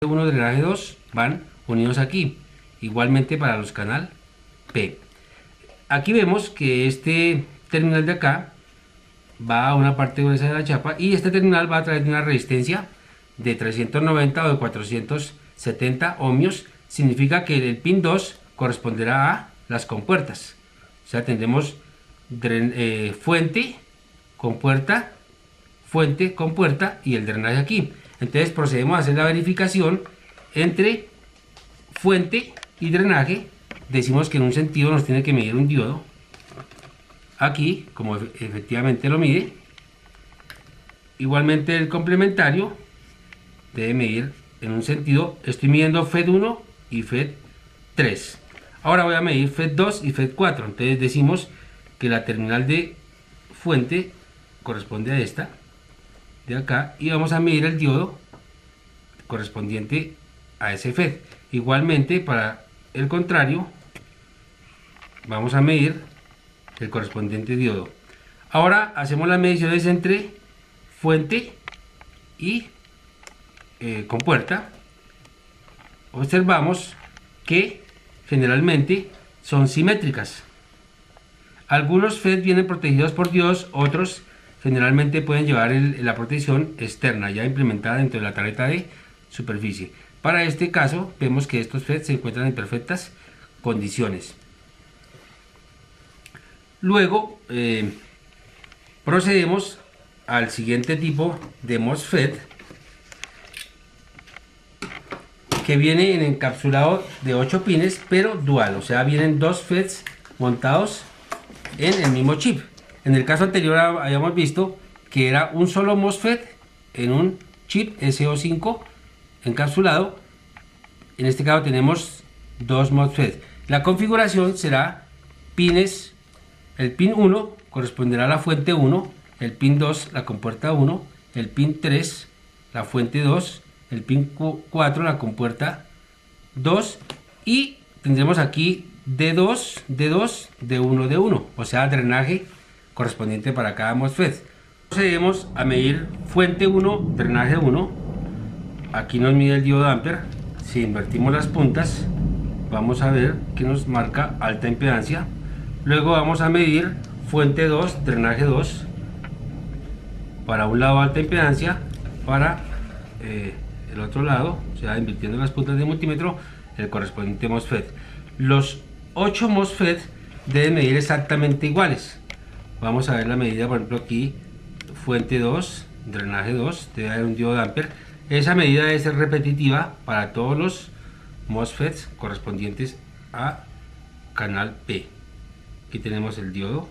1 y drenaje 2 van unidos aquí, igualmente para los canal P. Aquí vemos que este terminal de acá va a una parte gruesa de la chapa y este terminal va a través de una resistencia de 390 o de 470 ohmios. Significa que el pin 2 corresponderá a las compuertas, o sea, tendremos fuente, compuerta, fuente, compuerta y el drenaje aquí. Entonces procedemos a hacer la verificación entre fuente y drenaje. Decimos que en un sentido nos tiene que medir un diodo. Aquí, como efectivamente lo mide. Igualmente el complementario debe medir en un sentido. Estoy midiendo FET 1 y FET 3. Ahora voy a medir FET 2 y FET 4. Entonces decimos que la terminal de fuente corresponde a esta de acá y vamos a medir el diodo correspondiente a ese FET. Igualmente para el contrario vamos a medir el correspondiente diodo. Ahora hacemos las mediciones entre fuente y compuerta. Observamos que generalmente son simétricas. Algunos FET vienen protegidos por diodos, otros generalmente pueden llevar la protección externa ya implementada dentro de la tarjeta de superficie. Para este caso vemos que estos FET se encuentran en perfectas condiciones. Luego procedemos al siguiente tipo de MOSFET, que viene en encapsulado de 8 pines pero dual, o sea, vienen dos FETs montados en el mismo chip. En el caso anterior habíamos visto que era un solo MOSFET en un chip SO5 encapsulado. En este caso tenemos dos MOSFET. La configuración será pines. El pin 1 corresponderá a la fuente 1, el pin 2 la compuerta 1, el pin 3 la fuente 2, el pin 4 la compuerta 2 y tendremos aquí D2, D2, D1, D1, o sea, drenaje correspondiente para cada MOSFET. Procedemos a medir fuente 1, drenaje 1. Aquí nos mide el diodo Ampere. Si invertimos las puntas, vamos a ver que nos marca alta impedancia. Luego vamos a medir fuente 2, drenaje 2. Para un lado alta impedancia, para el otro lado, o sea, invirtiendo las puntas de multímetro, el correspondiente MOSFET. Los 8 MOSFET deben medir exactamente iguales. Vamos a ver la medida, por ejemplo aquí, fuente 2, drenaje 2, debe haber un diodo de Ampere. Esa medida debe ser repetitiva para todos los MOSFETs correspondientes a canal P. Aquí tenemos el diodo.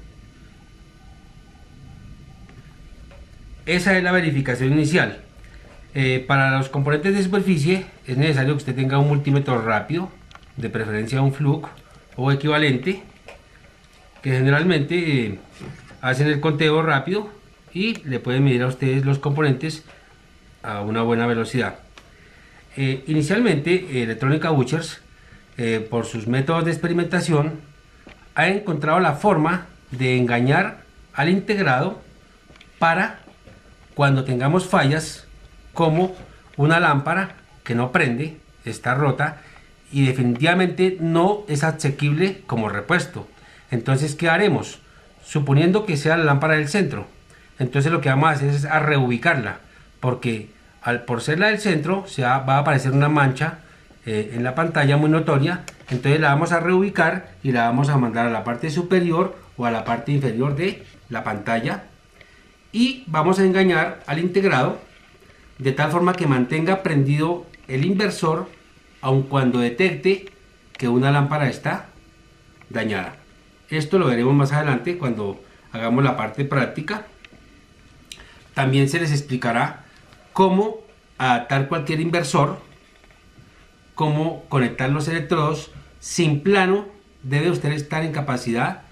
Esa es la verificación inicial. Para los componentes de superficie es necesario que usted tenga un multímetro rápido, de preferencia un Fluke o equivalente, que generalmente hacen el conteo rápido y le pueden medir a ustedes los componentes a una buena velocidad. Inicialmente Electrónica Butchers, por sus métodos de experimentación, ha encontrado la forma de engañar al integrado para cuando tengamos fallas, como una lámpara que no prende, está rota y definitivamente no es asequible como repuesto. Entonces, ¿qué haremos? Suponiendo que sea la lámpara del centro, entonces lo que vamos a hacer es a reubicarla, porque por ser la del centro va a aparecer una mancha en la pantalla muy notoria. Entonces la vamos a reubicar y la vamos a mandar a la parte superior o a la parte inferior de la pantalla y vamos a engañar al integrado de tal forma que mantenga prendido el inversor aun cuando detecte que una lámpara está dañada. Esto lo veremos más adelante cuando hagamos la parte práctica. También se les explicará cómo adaptar cualquier inversor, cómo conectar los electrodos. Sin plano debe usted estar en capacidad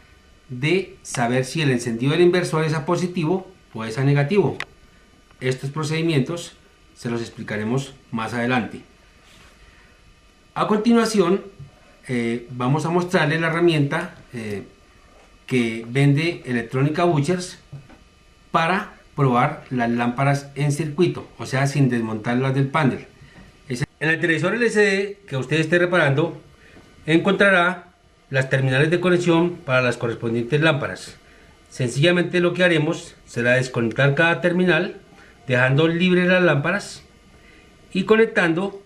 de saber si el encendido del inversor es a positivo o es a negativo. Estos procedimientos se los explicaremos más adelante. A continuación vamos a mostrarles la herramienta que vende Electrónica Butchers para probar las lámparas en circuito, o sea, sin desmontarlas del panel. En el televisor LCD que usted esté reparando, encontrará las terminales de conexión para las correspondientes lámparas. Sencillamente lo que haremos será desconectar cada terminal, dejando libres las lámparas y conectando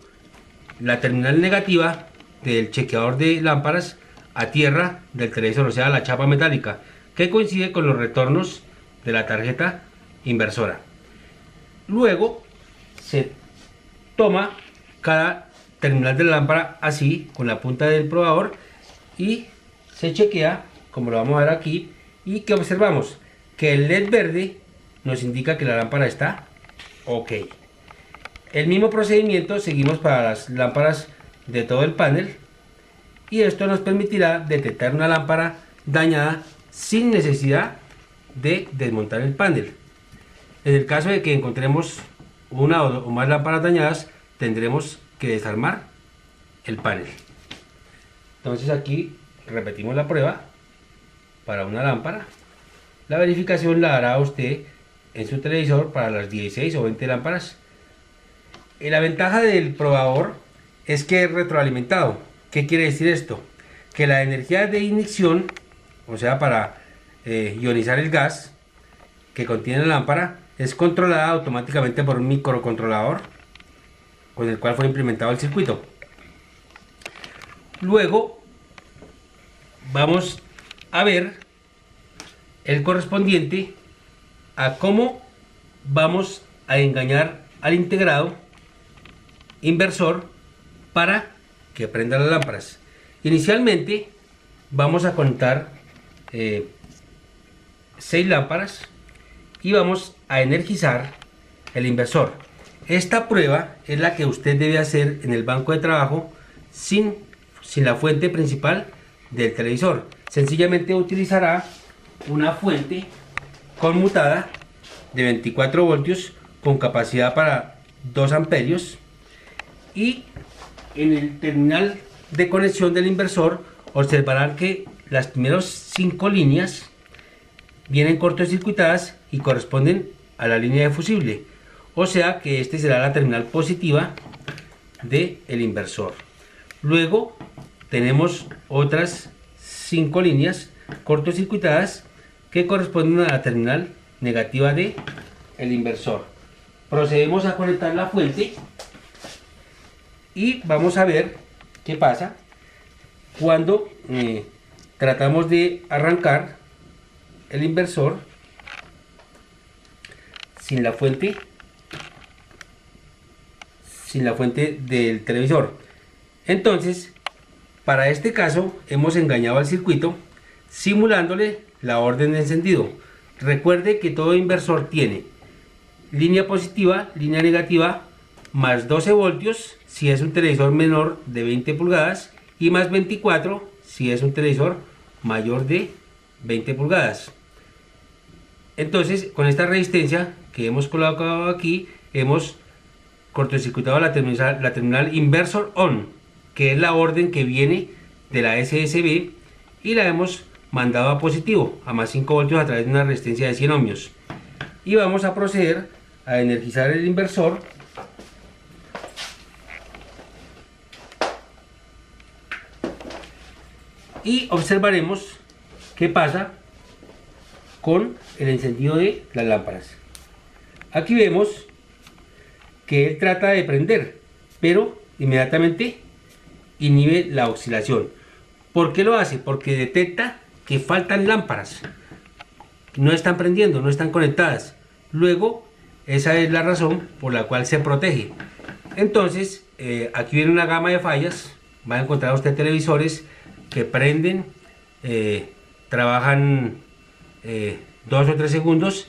la terminal negativa del chequeador de lámparas a tierra del televisor, o sea, la chapa metálica, que coincide con los retornos de la tarjeta inversora. Luego se toma cada terminal de la lámpara así, con la punta del probador, y se chequea, como lo vamos a ver aquí, y que observamos que el LED verde nos indica que la lámpara está ok. El mismo procedimiento seguimos para las lámparas de todo el panel, y esto nos permitirá detectar una lámpara dañada sin necesidad de desmontar el panel. En el caso de que encontremos una o más lámparas dañadas, tendremos que desarmar el panel. Entonces aquí repetimos la prueba para una lámpara. La verificación la hará usted en su televisor para las 16 o 20 lámparas. La ventaja del probador es que es retroalimentado. ¿Qué quiere decir esto? Que la energía de ignición, o sea, para ionizar el gas que contiene la lámpara, es controlada automáticamente por un microcontrolador con el cual fue implementado el circuito. Luego vamos a ver el correspondiente a cómo vamos a engañar al integrado inversor para que prenda las lámparas. Inicialmente vamos a contar 6 lámparas y vamos a energizar el inversor. Esta prueba es la que usted debe hacer en el banco de trabajo sin la fuente principal del televisor. Sencillamente utilizará una fuente conmutada de 24 voltios con capacidad para 2 amperios, y en el terminal de conexión del inversor observarán que las primeras 5 líneas vienen cortocircuitadas y corresponden a la línea de fusible, o sea que este será la terminal positiva del inversor. Luego tenemos otras 5 líneas cortocircuitadas que corresponden a la terminal negativa del inversor. Procedemos a conectar la fuente y vamos a ver qué pasa cuando tratamos de arrancar el inversor sin la fuente del televisor. Entonces, para este caso hemos engañado al circuito simulándole la orden de encendido. Recuerde que todo inversor tiene línea positiva, línea negativa, más 12 voltios si es un televisor menor de 20 pulgadas y más 24 si es un televisor mayor de 20 pulgadas. Entonces, con esta resistencia que hemos colocado aquí, hemos cortocircuitado la terminal inversor on, que es la orden que viene de la SSB, y la hemos mandado a positivo, a más 5 voltios a través de una resistencia de 100 ohmios. Y vamos a proceder a energizar el inversor y observaremos qué pasa con el encendido de las lámparas. Aquí vemos que él trata de prender, pero inmediatamente inhibe la oscilación. ¿Por qué lo hace? Porque detecta que faltan lámparas, no están prendiendo, no están conectadas. Luego, esa es la razón por la cual se protege. Entonces, aquí viene una gama de fallas. Va a encontrar usted televisores que prenden, trabajan 2 o 3 segundos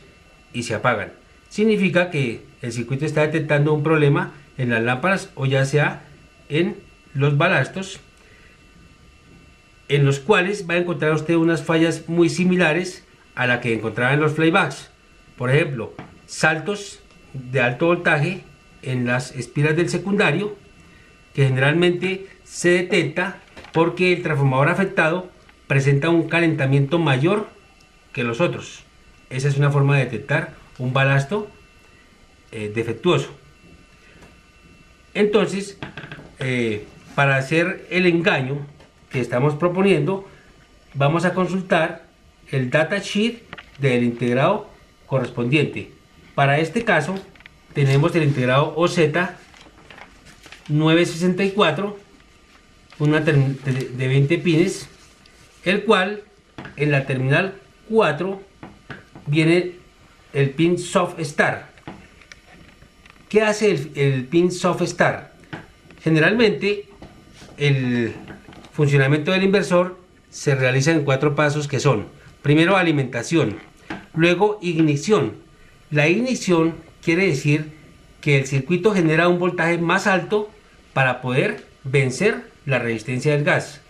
y se apagan. Significa que el circuito está detectando un problema en las lámparas, o ya sea en los balastos, en los cuales va a encontrar usted unas fallas muy similares a la que encontraba en los playbacks. Por ejemplo, saltos de alto voltaje en las espiras del secundario, que generalmente se detecta porque el transformador afectado presenta un calentamiento mayor que los otros. Esa es una forma de detectar un balasto defectuoso. Entonces, para hacer el engaño que estamos proponiendo, vamos a consultar el datasheet del integrado correspondiente. Para este caso, tenemos el integrado OZ964, una de 20 pines, el cual en la terminal 4 viene el pin Soft Start. ¿Qué hace el pin Soft Start? Generalmente el funcionamiento del inversor se realiza en 4 pasos, que son: primero alimentación, luego ignición. La ignición quiere decir que el circuito genera un voltaje más alto para poder vencer la resistencia del gas.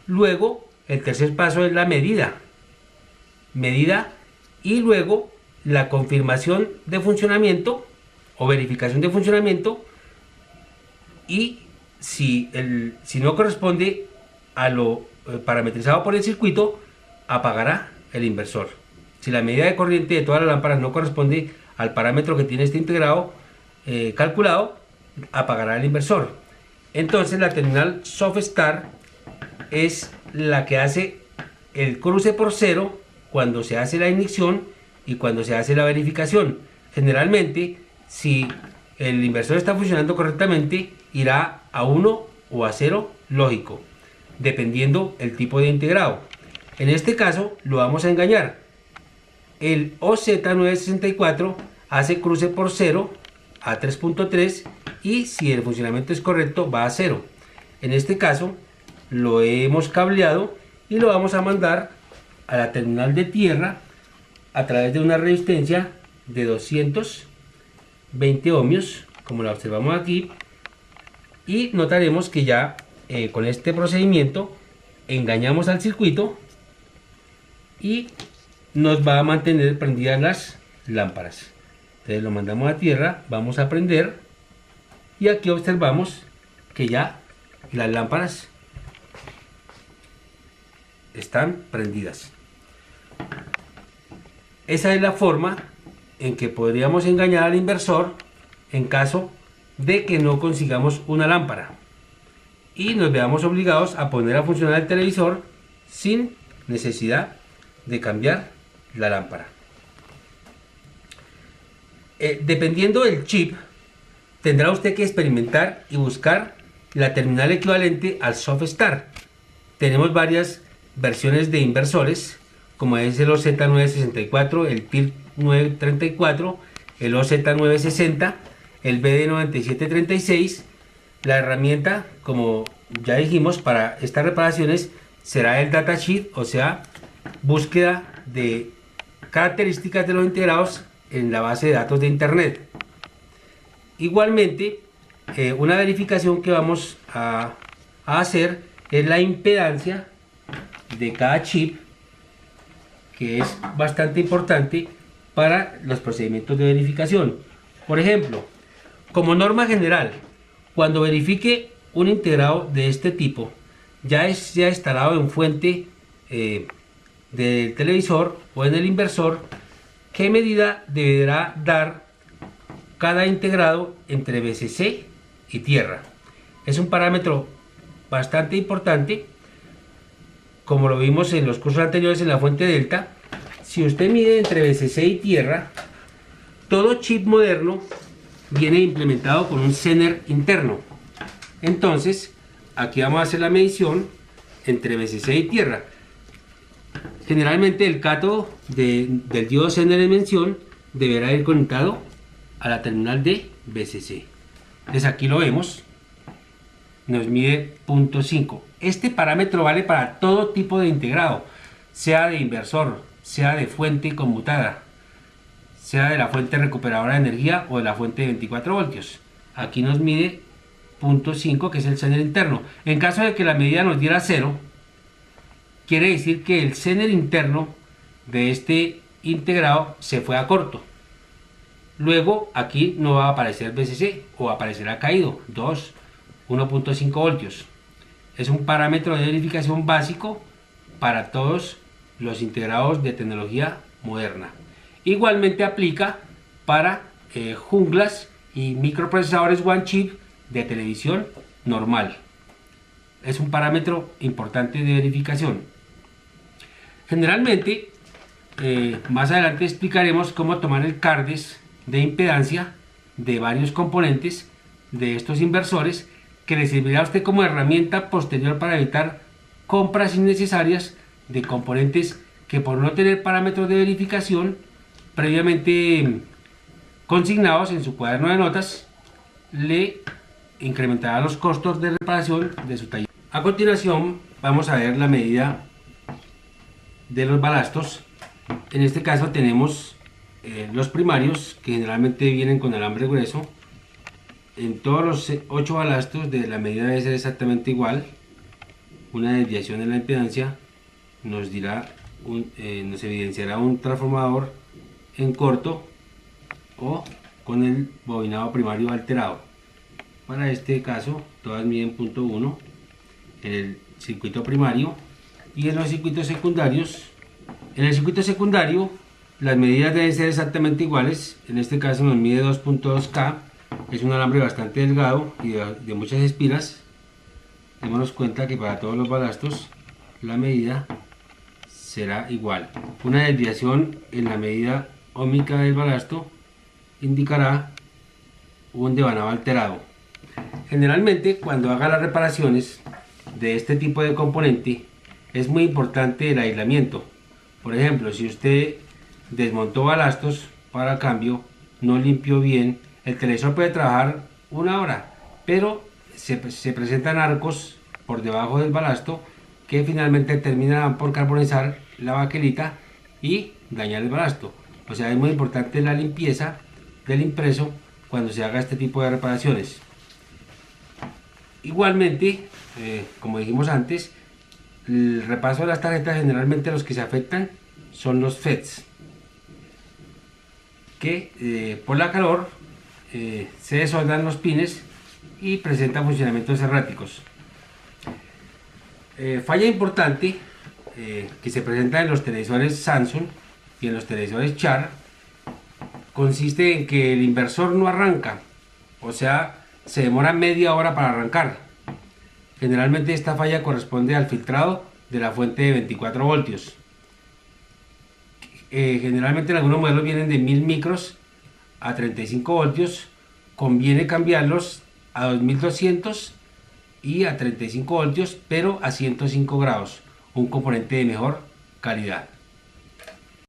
Luego el tercer paso es la medida y luego la confirmación de funcionamiento o verificación de funcionamiento, y si no corresponde a lo parametrizado por el circuito, apagará el inversor. Si la medida de corriente de todas las lámparas no corresponde al parámetro que tiene este integrado calculado, apagará el inversor. Entonces la terminal Soft Start es la que hace el cruce por cero cuando se hace la ignición y cuando se hace la verificación. Generalmente, si el inversor está funcionando correctamente, irá a 1 o a 0 lógico, dependiendo el tipo de integrado. En este caso lo vamos a engañar. El OZ964 hace cruce por 0 a 3.3 y si el funcionamiento es correcto va a 0. En este caso lo hemos cableado y lo vamos a mandar a la terminal de tierra a través de una resistencia de 220 ohmios, como la observamos aquí, y notaremos que ya con este procedimiento engañamos al circuito y nos va a mantener prendidas las lámparas. Entonces lo mandamos a tierra, vamos a prender y aquí observamos que ya las lámparas están prendidas. Esa es la forma en que podríamos engañar al inversor en caso de que no consigamos una lámpara y nos veamos obligados a poner a funcionar el televisor sin necesidad de cambiar la lámpara. Dependiendo del chip, tendrá usted que experimentar y buscar la terminal equivalente al Soft Start. Tenemos varias versiones de inversores, como es el OZ964, el PIR934, el OZ960, el BD9736. La herramienta, como ya dijimos, para estas reparaciones será el datasheet, o sea, búsqueda de características de los integrados en la base de datos de internet. Igualmente, una verificación que vamos a hacer es la impedancia de cada chip, que es bastante importante para los procedimientos de verificación. Por ejemplo, como norma general, cuando verifique un integrado de este tipo, ya sea instalado en fuente del televisor o en el inversor, ¿qué medida deberá dar cada integrado entre VCC y tierra? Es un parámetro bastante importante, como lo vimos en los cursos anteriores en la fuente delta. Si usted mide entre VCC y tierra, todo chip moderno viene implementado con un Zener interno. Entonces, aquí vamos a hacer la medición entre VCC y tierra. Generalmente el cátodo del diodo Zener en mención deberá ir conectado a la terminal de VCC. Entonces aquí lo vemos, nos mide 0.5. Este parámetro vale para todo tipo de integrado, sea de inversor, sea de fuente conmutada, sea de la fuente recuperadora de energía o de la fuente de 24 voltios. Aquí nos mide 0.5, que es el Zener interno. En caso de que la medida nos diera 0, quiere decir que el Zener interno de este integrado se fue a corto. Luego aquí no va a aparecer VCC o aparecerá caído 1.5 voltios. Es un parámetro de verificación básico para todos los integrados de tecnología moderna. Igualmente aplica para junglas y microprocesadores one chip de televisión normal. Es un parámetro importante de verificación. Generalmente, más adelante explicaremos cómo tomar el CARDES de impedancia de varios componentes de estos inversores, que le servirá a usted como herramienta posterior para evitar compras innecesarias de componentes que, por no tener parámetros de verificación previamente consignados en su cuaderno de notas, le incrementará los costos de reparación de su taller. A continuación vamos a ver la medida de los balastos. En este caso tenemos los primarios, que generalmente vienen con alambre grueso. En todos los 8 balastos de la medida debe ser exactamente igual. Una desviación en la impedancia nos evidenciará un transformador en corto o con el bobinado primario alterado. Para este caso todas miden 0.1 en el circuito primario, y en los circuitos secundarios. En el circuito secundario las medidas deben ser exactamente iguales. En este caso nos mide 2.2K. Es un alambre bastante delgado y de muchas espiras. Démonos cuenta que para todos los balastos la medida será igual. Una desviación en la medida óhmica del balasto indicará un devanado alterado. Generalmente, cuando haga las reparaciones de este tipo de componente, es muy importante el aislamiento. Por ejemplo, si usted desmontó balastos, para cambio no limpió bien, el televisor puede trabajar 1 hora, pero se presentan arcos por debajo del balasto que finalmente terminarán por carbonizar la baquelita y dañar el balasto. O sea, es muy importante la limpieza del impreso cuando se haga este tipo de reparaciones. Igualmente, como dijimos antes, el repaso de las tarjetas, generalmente los que se afectan son los FETs, que por la calor se desoldan los pines y presentan funcionamientos erráticos. Falla importante que se presenta en los televisores Samsung y en los televisores Char consiste en que el inversor no arranca, o sea, se demora media hora para arrancar. Generalmente esta falla corresponde al filtrado de la fuente de 24 voltios. Generalmente en algunos modelos vienen de 1000 micros a 35 voltios. Conviene cambiarlos a 2200 y a 35 voltios, pero a 105 grados, un componente de mejor calidad.